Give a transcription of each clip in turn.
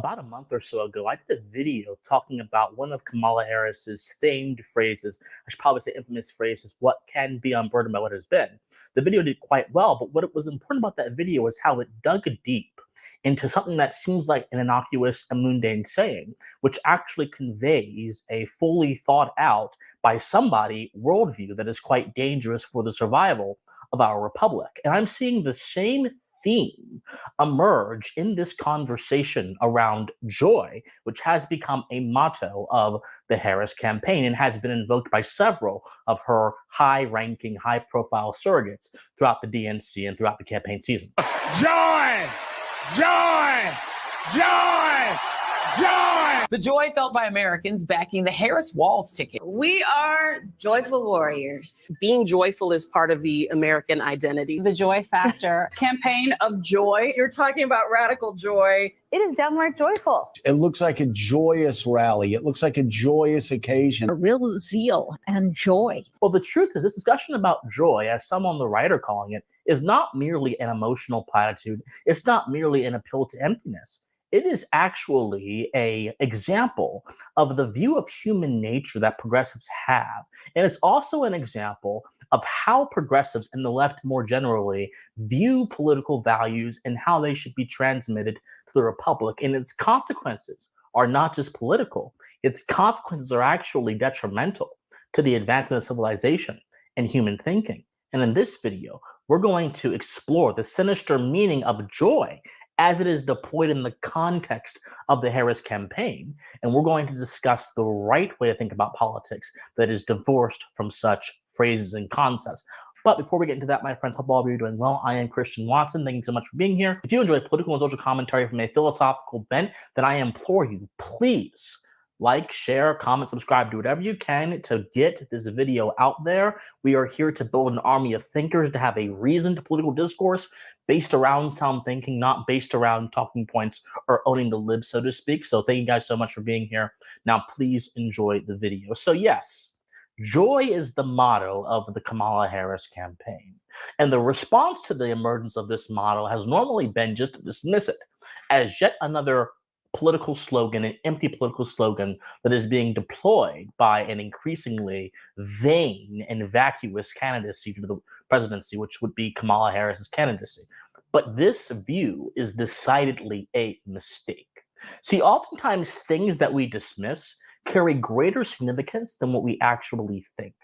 about a month or so ago, I did a video talking about one of Kamala Harris's famed phrases. I should probably say infamous phrases, what can be unburdened by what has been. The video did quite well, but what was important about that video was how it dug deep into something that seems like an innocuous and mundane saying, which actually conveys a fully thought out by somebody worldview that is quite dangerous for the survival of our republic. And I'm seeing the same theme emerge in this conversation around joy, which has become a motto of the Harris campaign and has been invoked by several of her high ranking, high profile surrogates throughout the DNC and throughout the campaign season. Joy! Joy! Joy! Joy! The joy felt by Americans backing the Harris-Walz ticket. We are joyful warriors. Being joyful is part of the American identity. The joy factor. Campaign of joy. You're talking about radical joy. It is downright joyful. It looks like a joyous rally. It looks like a joyous occasion. A real zeal and joy. Well, the truth is, this discussion about joy, as some on the right are calling it, is not merely an emotional platitude. It's not merely an appeal to emptiness. It is actually an example of the view of human nature that progressives have. And it's also an example of how progressives and the left more generally view political values and how they should be transmitted to the republic. And its consequences are not just political, its consequences are actually detrimental to the advancement of civilization and human thinking. And in this video, we're going to explore the sinister meaning of joy as it is deployed in the context of the Harris campaign. And we're going to discuss the right way to think about politics that is divorced from such phrases and concepts. But before we get into that, my friends, hope all of you are doing well. I am Christian Watson. Thank you so much for being here. If you enjoy political and social commentary from a philosophical bent, then I implore you, please like, share, comment, subscribe, do whatever you can to get this video out there. We are here to build an army of thinkers to have a reasoned political discourse based around sound thinking, not based around talking points or owning the lib, so to speak. So thank you guys so much for being here. Now, please enjoy the video. So yes, joy is the motto of the Kamala Harris campaign. And the response to the emergence of this motto has normally been just to dismiss it as yet another political slogan, an empty political slogan that is being deployed by an increasingly vain and vacuous candidacy to the presidency, which would be Kamala Harris's candidacy. But this view is decidedly a mistake. See, oftentimes things that we dismiss carry greater significance than what we actually think.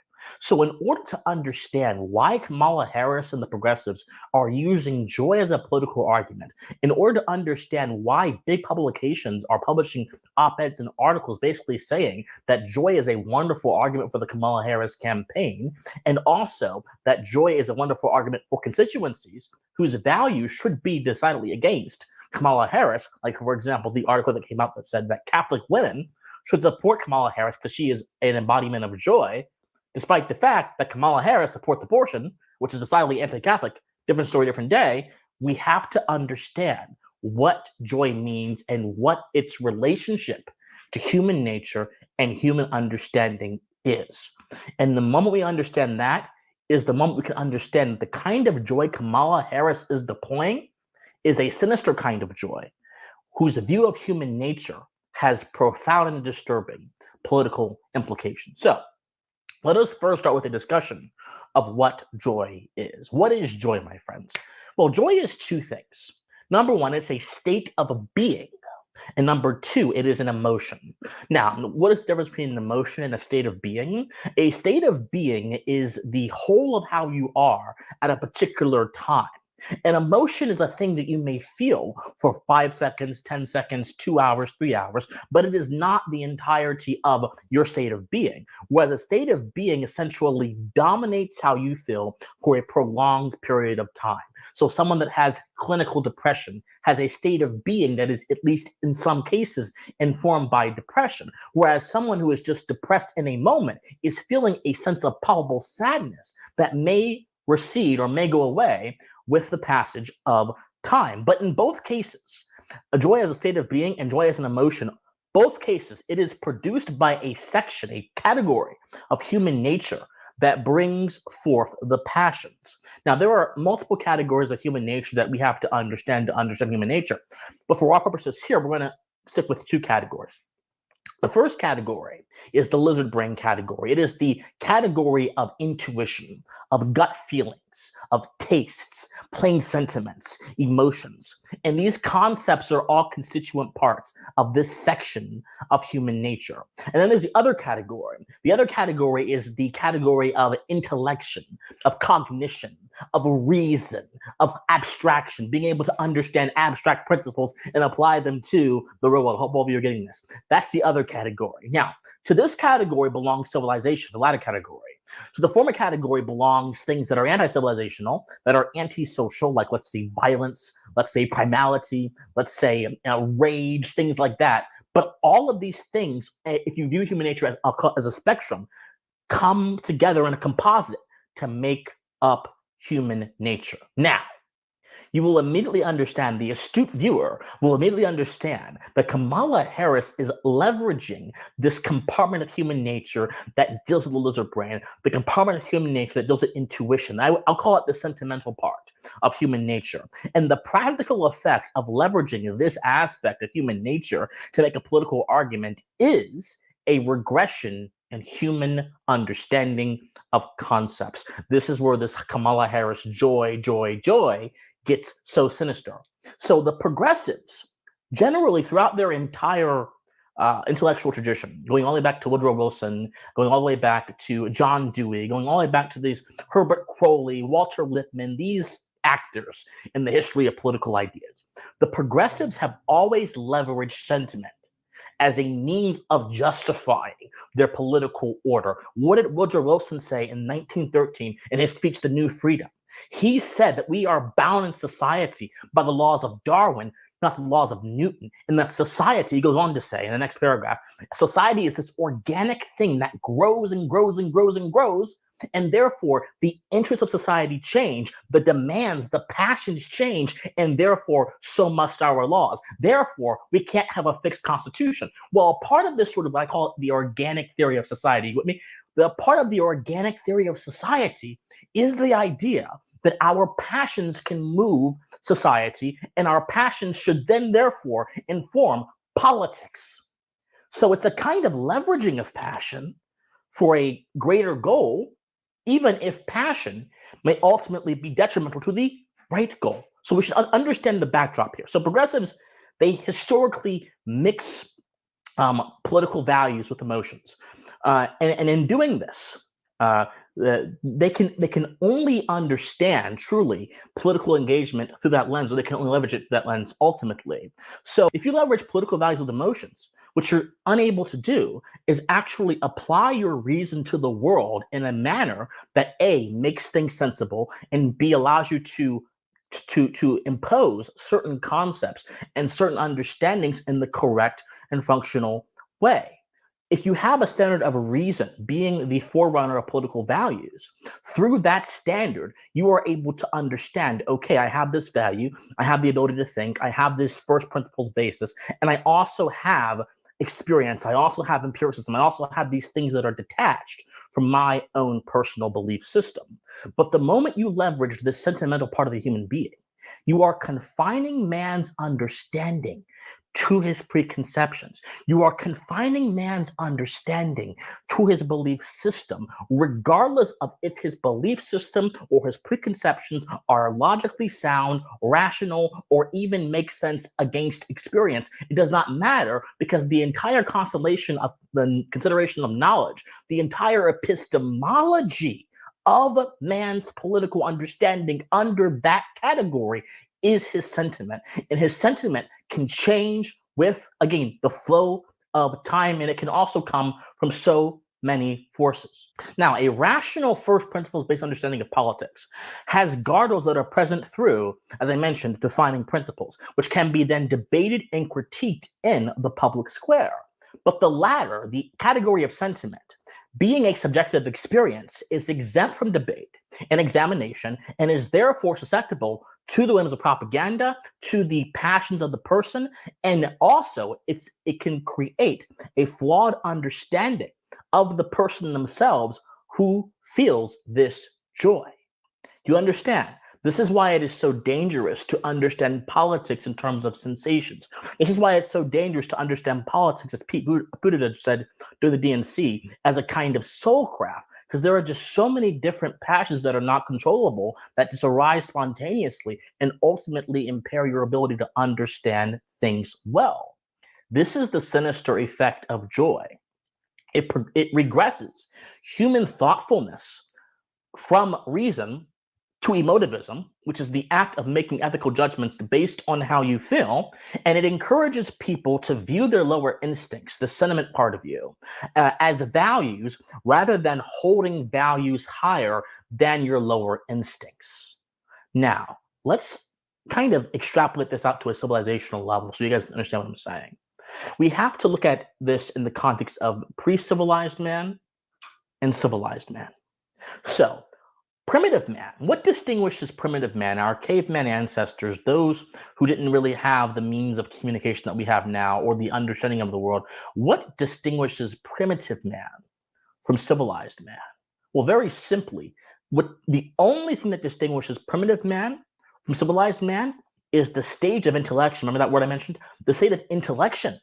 So in order to understand why Kamala Harris and the progressives are using joy as a political argument, in order to understand why big publications are publishing op-eds and articles basically saying that joy is a wonderful argument for the Kamala Harris campaign, and also that joy is a wonderful argument for constituencies whose values should be decidedly against Kamala Harris, like, for example, the article that came out that said that Catholic women should support Kamala Harris because she is an embodiment of joy, despite the fact that Kamala Harris supports abortion, which is decidedly anti-Catholic, different story, different day. We have to understand what joy means and what its relationship to human nature and human understanding is. And the moment we understand that is the moment we can understand that the kind of joy Kamala Harris is deploying is a sinister kind of joy, whose view of human nature has profound and disturbing political implications. So, let us first start with a discussion of what joy is. What is joy, my friends? Well, joy is two things. Number one, it's a state of being. And number two, it is an emotion. Now, what is the difference between an emotion and a state of being? A state of being is the whole of how you are at a particular time. An emotion is a thing that you may feel for 5 seconds, 10 seconds, 2 hours, 3 hours, but it is not the entirety of your state of being, where the state of being essentially dominates how you feel for a prolonged period of time. So someone that has clinical depression has a state of being that is, at least in some cases, informed by depression, whereas someone who is just depressed in a moment is feeling a sense of palpable sadness that may recede or may go away with the passage of time. But in both cases, a joy as a state of being and joy as an emotion, both cases, it is produced by a section, a category of human nature that brings forth the passions. Now, there are multiple categories of human nature that we have to understand human nature. But for our purposes here, we're going to stick with two categories. The first category is the lizard brain category. It is the category of intuition, of gut feelings, of tastes, plain sentiments, emotions. And these concepts are all constituent parts of this section of human nature. And then there's the other category. The other category is the category of intellection, of cognition, of reason, of abstraction, being able to understand abstract principles and apply them to the real world. I hope all of you are getting this. That's the other category. Now, to this category belongs civilization, the latter category. So the former category belongs things that are anti-civilizational, that are antisocial, like let's say violence, let's say primality, let's say rage, things like that. But all of these things, if you view human nature as a spectrum, come together in a composite to make up human nature. Now, you will immediately understand, the astute viewer will immediately understand that Kamala Harris is leveraging this compartment of human nature that deals with the lizard brain, the compartment of human nature that deals with intuition. I'll call it the sentimental part of human nature. And the practical effect of leveraging this aspect of human nature to make a political argument is a regression in human understanding of concepts. This is where this Kamala Harris joy gets so sinister. So the progressives, generally throughout their entire intellectual tradition, going all the way back to Woodrow Wilson, going all the way back to John Dewey, going all the way back to these Herbert Crowley, Walter Lippmann, these actors in the history of political ideas, the progressives have always leveraged sentiment as a means of justifying their political order. What did Woodrow Wilson say in 1913 in his speech, The New Freedom? He said that we are bound in society by the laws of Darwin, not the laws of Newton. And that society, he goes on to say in the next paragraph, society is this organic thing that grows and grows and grows and grows. And therefore, the interests of society change, the demands, the passions change, and therefore, so must our laws. Therefore, we can't have a fixed constitution. Well, part of this sort of, I call it the organic theory of society. The part of the organic theory of society is the idea that our passions can move society, and our passions should then, therefore, inform politics. So it's a kind of leveraging of passion for a greater goal, even if passion may ultimately be detrimental to the right goal. So we should understand the backdrop here. So progressives, they historically mix political values with emotions. And in doing this, they can only understand truly political engagement through that lens, or they can only leverage it through that lens ultimately. So if you leverage political values with emotions, what you're unable to do is actually apply your reason to the world in a manner that A, makes things sensible, and B, allows you to impose certain concepts and certain understandings in the correct and functional way. If you have a standard of reason being the forerunner of political values, through that standard, you are able to understand, okay, I have this value, I have the ability to think, I have this first principles basis, and I also have experience, I also have empiricism, I also have these things that are detached from my own personal belief system. But the moment you leverage this sentimental part of the human being, you are confining man's understanding to his preconceptions. You are confining man's understanding to his belief system, regardless of if his belief system or his preconceptions are logically sound, rational, or even make sense against experience. It does not matter, because the entire constellation of the consideration of knowledge, the entire epistemology of man's political understanding under that category is his sentiment. And his sentiment can change with, again, the flow of time, and it can also come from so many forces. Now, a rational first principles-based understanding of politics has guardrails that are present through, as I mentioned, defining principles, which can be then debated and critiqued in the public square. But the latter, the category of sentiment, being a subjective experience, is exempt from debate and examination, and is therefore susceptible to the whims of propaganda, to the passions of the person, and also it can create a flawed understanding of the person themselves who feels this joy. You understand? This is why it is so dangerous to understand politics in terms of sensations. This is why it's so dangerous to understand politics, as Pete Buttigieg said to the DNC, as a kind of soulcraft, because there are just so many different passions that are not controllable that just arise spontaneously and ultimately impair your ability to understand things well. This is the sinister effect of joy. It regresses human thoughtfulness from reason to emotivism, which is the act of making ethical judgments based on how you feel, and it encourages people to view their lower instincts, the sentiment part of you, as values rather than holding values higher than your lower instincts. Now, let's kind of extrapolate this out to a civilizational level so you guys understand what I'm saying. We have to look at this in the context of pre-civilized man and civilized man. So, primitive man. What distinguishes primitive man, our caveman ancestors, those who didn't really have the means of communication that we have now or the understanding of the world? What distinguishes primitive man from civilized man? Well, very simply, the only thing that distinguishes primitive man from civilized man is the stage of intellection. Remember that word I mentioned? The state of intellection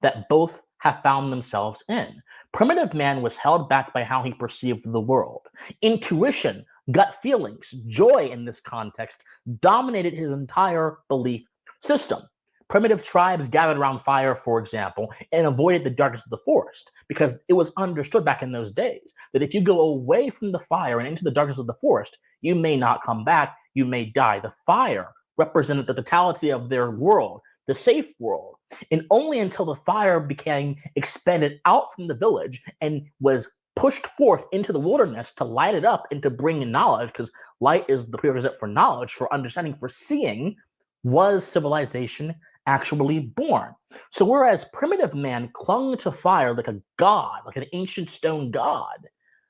that both have found themselves in. Primitive man was held back by how he perceived the world. Intuition, gut feelings, joy in this context dominated his entire belief system. Primitive tribes gathered around fire, for example, and avoided the darkness of the forest because it was understood back in those days that if you go away from the fire and into the darkness of the forest, you may not come back, you may die. The fire represented the totality of their world, the safe world. And only until the fire became expanded out from the village and was pushed forth into the wilderness to light it up and to bring in knowledge, because light is the prerequisite for knowledge, for understanding, for seeing, was civilization actually born. So whereas primitive man clung to fire like a god, like an ancient stone god,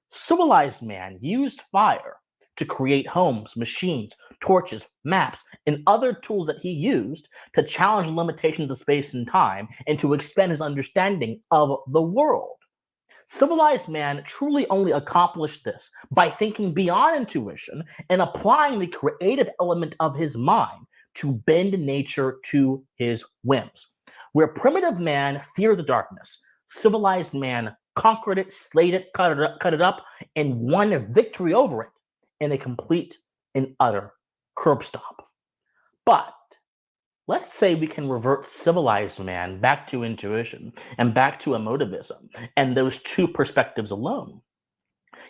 civilized man used fire to create homes, machines, torches, maps, and other tools that he used to challenge the limitations of space and time and to expand his understanding of the world. Civilized man truly only accomplished this by thinking beyond intuition and applying the creative element of his mind to bend nature to his whims. Where primitive man feared the darkness, civilized man conquered it, slayed it, cut it up, and won a victory over it in a complete and utter curb stomp. But let's say we can revert civilized man back to intuition and back to emotivism and those two perspectives alone.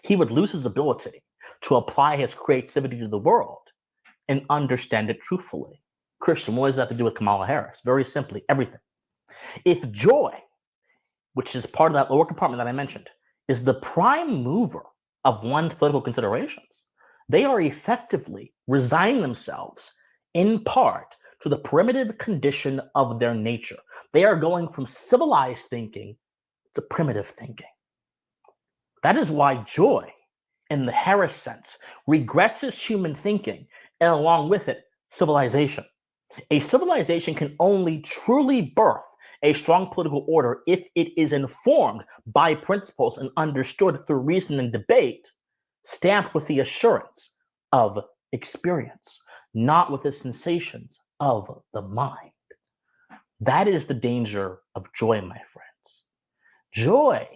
He would lose his ability to apply his creativity to the world and understand it truthfully. Christian, what does that have to do with Kamala Harris? Very simply, everything. If joy, which is part of that lower compartment that I mentioned, is the prime mover of one's political considerations, they are effectively resigning themselves in part to the primitive condition of their nature. They are going from civilized thinking to primitive thinking. That is why joy, in the Harris sense, regresses human thinking, and along with it, civilization. A civilization can only truly birth a strong political order if it is informed by principles and understood through reason and debate, stamped with the assurance of experience, not with the sensations of the mind. That is the danger of joy, my friends. Joy,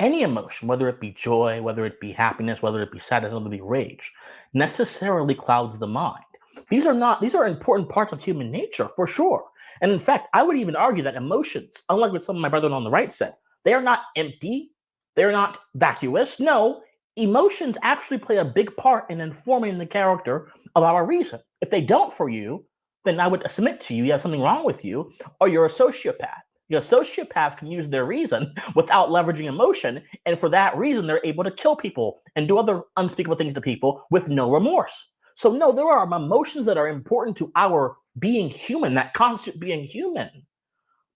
any emotion, whether it be joy, whether it be happiness, whether it be sadness, whether it be rage, necessarily clouds the mind. These are important parts of human nature, for sure. And in fact, I would even argue that emotions, unlike what some of my brethren on the right said, they are not empty, they're not vacuous. No, emotions actually play a big part in informing the character of our reason. If they don't for you, then I would submit to you have something wrong with you, or you're a sociopath. Sociopaths can use their reason without leveraging emotion, and for that reason, they're able to kill people and do other unspeakable things to people with no remorse. So no, there are emotions that are important to our being human, that constitute being human,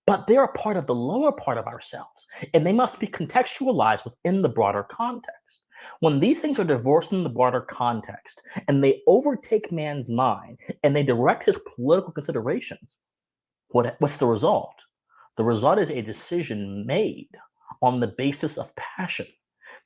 but they're a part of the lower part of ourselves, and they must be contextualized within the broader context. When these things are divorced from the broader context and they overtake man's mind and they direct his political considerations, what's the result? The result is a decision made on the basis of passion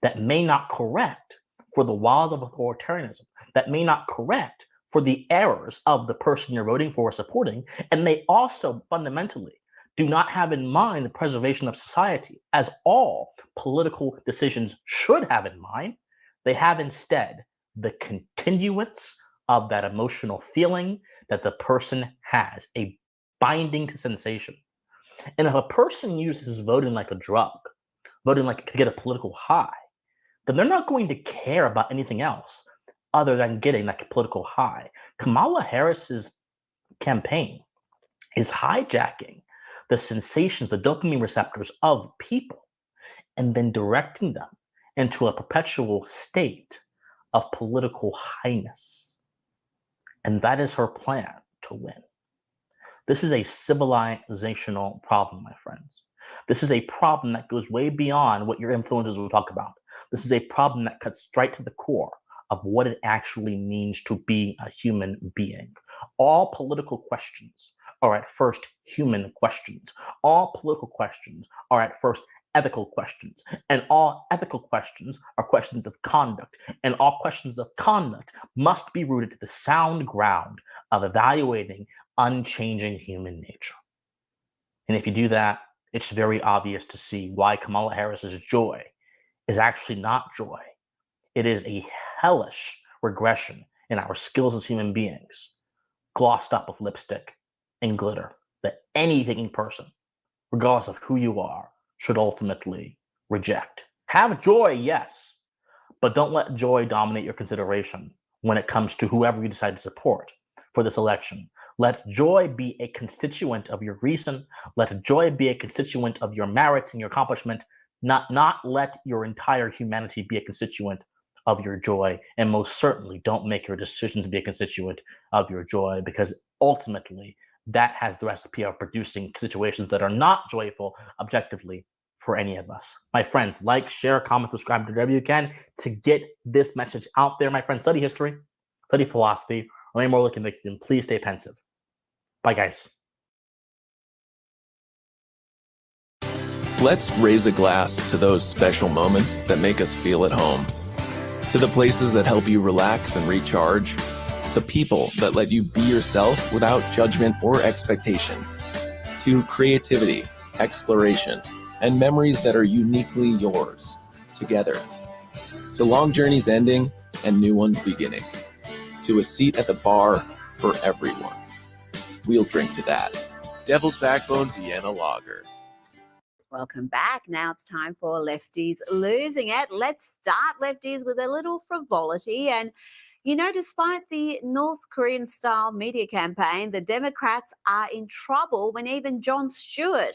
that may not correct for the walls of authoritarianism, that may not correct for the errors of the person you're voting for or supporting, and they also fundamentally do not have in mind the preservation of society, as all political decisions should have in mind. They have instead the continuance of that emotional feeling that the person has, a binding to sensation. And if a person uses voting like a drug, voting like to get a political high, then they're not going to care about anything else other than getting that political high. Kamala Harris's campaign is hijacking the sensations, the dopamine receptors of people, and then directing them into a perpetual state of political highness. And that is her plan to win. This is a civilizational problem, my friends. This is a problem that goes way beyond what your influencers will talk about. This is a problem that cuts straight to the core of what it actually means to be a human being. All political questions are at first human questions. All political questions are at first ethical questions. And all ethical questions are questions of conduct. And all questions of conduct must be rooted to the sound ground of evaluating unchanging human nature. And if you do that, it's very obvious to see why Kamala Harris's joy is actually not joy. It is a hellish regression in our skills as human beings, glossed up with lipstick and glitter, that any thinking person, regardless of who you are, should ultimately reject. Have joy, yes, but don't let joy dominate your consideration when it comes to whoever you decide to support for this election. Let joy be a constituent of your reason. Let joy be a constituent of your merits and your accomplishment, not let your entire humanity be a constituent of your joy. And most certainly don't make your decisions be a constituent of your joy, because ultimately that has the recipe of producing situations that are not joyful objectively for any of us. My friends, like, share, comment, subscribe to whatever you can to get this message out there. My friends, study history, study philosophy, remain morally convicted, and please stay pensive. Bye, guys. Let's raise a glass to those special moments that make us feel at home, to the places that help you relax and recharge, the people that let you be yourself without judgment or expectations, to creativity, exploration, and memories that are uniquely yours, together, to long journeys ending and new ones beginning, to a seat at the bar for everyone. We'll drink to that. Devil's Backbone Vienna Lager. Welcome back. Now it's time for Lefties Losing It. Let's start, Lefties, with a little frivolity. And, you know, despite the North Korean-style media campaign, the Democrats are in trouble when even Jon Stewart